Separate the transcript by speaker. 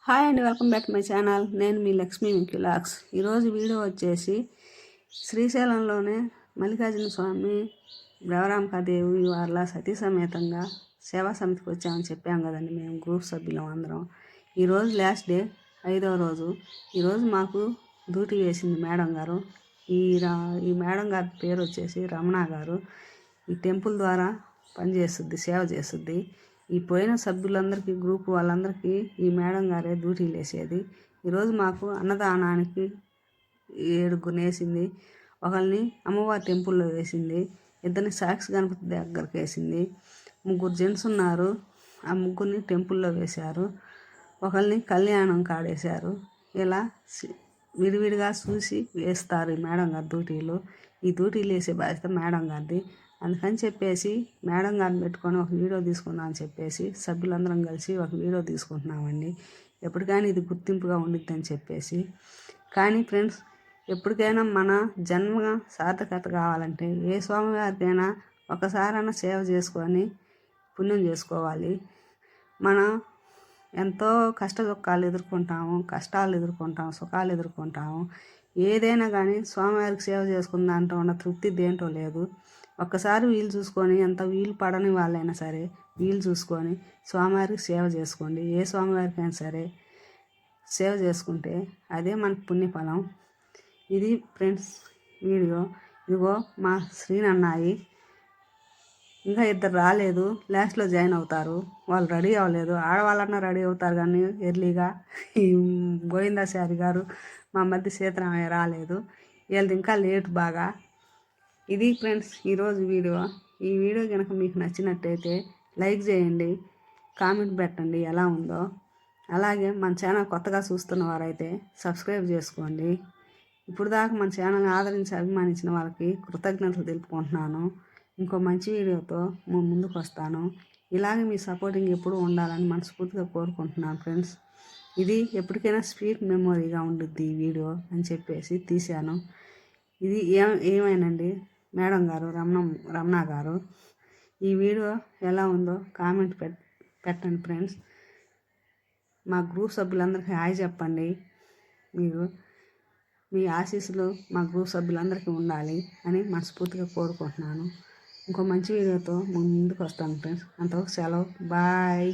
Speaker 1: Hi అండి, welcome back to my channel. నేను మీ లక్ష్మీ మిక్యులాక్స్. ఈరోజు వీడియో వచ్చేసి శ్రీశైలంలోనే మల్లికార్జున స్వామి దేవి వాళ్ళ సతీ సమేతంగా సేవా సమితికి వచ్చామని చెప్పాం కదండి. మేము గ్రూప్ సభ్యులం అందరం. ఈరోజు లాస్ట్ డే, 5వ రోజు. ఈరోజు మాకు డ్యూటీ వేసింది మేడం గారు. ఈ మేడం గారి పేరు వచ్చేసి రమణ గారు. ఈ టెంపుల్ ద్వారా పనిచేస్తుంది, సేవ చేస్తుంది. ఈ పోయిన సభ్యులందరికీ, గ్రూప్ వాళ్ళందరికీ ఈ మేడం గారే డ్యూటీలు వేసేది. ఈరోజు మాకు అన్నదానానికి 7 వేసింది. ఒకరిని అమ్మవారి టెంపుల్లో వేసింది, ఇద్దరిని సాక్షి గణపతి దగ్గరికి వేసింది. 3 జెంట్స్ ఉన్నారు, ఆ 3 టెంపుల్లో వేశారు. ఒకరిని కళ్యాణం కాడేశారు. ఇలా విడివిడిగా చూసి వేస్తారు ఈ మేడం గారి డ్యూటీలు. ఈ డ్యూటీలు వేసే బాధ్యత మేడం గారిది. అందుకని చెప్పేసి మేడం గారిని పెట్టుకొని ఒక వీడియో తీసుకుందాం అని చెప్పేసి సభ్యులందరం కలిసి ఒక వీడియో తీసుకుంటున్నామండి. ఎప్పటికైనా ఇది గుర్తింపుగా ఉండిద్దని చెప్పేసి. కానీ ఫ్రెండ్స్, ఎప్పటికైనా మన జన్మ సార్థకత కావాలంటే ఏ స్వామివారికైనా ఒకసారైనా సేవ చేసుకొని పుణ్యం చేసుకోవాలి. మనం ఎంతో కష్టాలు ఎదుర్కొంటాము, సుఖాలు ఎదుర్కొంటాము. ఏదైనా కానీ స్వామివారికి సేవ చేసుకున్న దాంట్లో ఉన్న తృప్తి దేంట్లో లేదు. ఒక్కసారి వీలు చూసుకొని, ఎంత వీలు పడని వాళ్ళైనా సరే వీలు చూసుకొని స్వామివారికి సేవ చేసుకోండి. ఏ స్వామివారికైనా సరే సేవ చేసుకుంటే అదే మనకు పుణ్యఫలం. ఇది ఫ్రెండ్స్ వీడియో. ఇదిగో మా శ్రీనన్నాయి, ఇంకా 2 రాలేదు, లాస్ట్లో జాయిన్ అవుతారు. వాళ్ళు రెడీ అవ్వలేదు. ఆడవాళ్ళన్నా రెడీ అవుతారు కానీ ఎర్లీగా. ఈ గోవిందాచారి గారు, మా మధ్య సీతారామయ్య రాలేదు. వీళ్ళది ఇంకా లేట్ బాగా. ఇది ఫ్రెండ్స్ ఈరోజు వీడియో. ఈ వీడియో కనుక మీకు నచ్చినట్టయితే లైక్ చేయండి, కామెంట్ పెట్టండి ఎలా ఉందో. అలాగే మన ఛానల్ కొత్తగా చూస్తున్న వారైతే సబ్స్క్రైబ్ చేసుకోండి. ఇప్పుడు దాకా మన ఛానల్ని ఆదరించి అభిమానించిన వాళ్ళకి కృతజ్ఞతలు తెలుపుకుంటున్నాను. ఇంకో మంచి వీడియోతో ముందుకు వస్తాను. ఇలాగే మీ సపోర్టింగ్ ఎప్పుడూ ఉండాలని మనస్ఫూర్తిగా కోరుకుంటున్నాను ఫ్రెండ్స్. ఇది ఎప్పటికైనా స్వీట్ మెమొరీగా ఉండుద్ది ఈ వీడియో అని చెప్పేసి తీశాను. ఇది ఏమైనండి మేడం గారు, రమణ గారు, ఈ వీడియో ఎలా ఉందో కామెంట్ పెట్టండి ఫ్రెండ్స్. మా గ్రూప్ సభ్యులందరికీ హాయ్ చెప్పండి. మీరు మీ ఆశీస్సులు మా గ్రూప్ సభ్యులందరికీ ఉండాలి అని మనస్ఫూర్తిగా కోరుకుంటున్నాను. ఇంకో మంచి వీడియోతో ముందుకు వస్తాను ఫ్రెండ్స్. అంతవరకు సెలవు, బాయ్.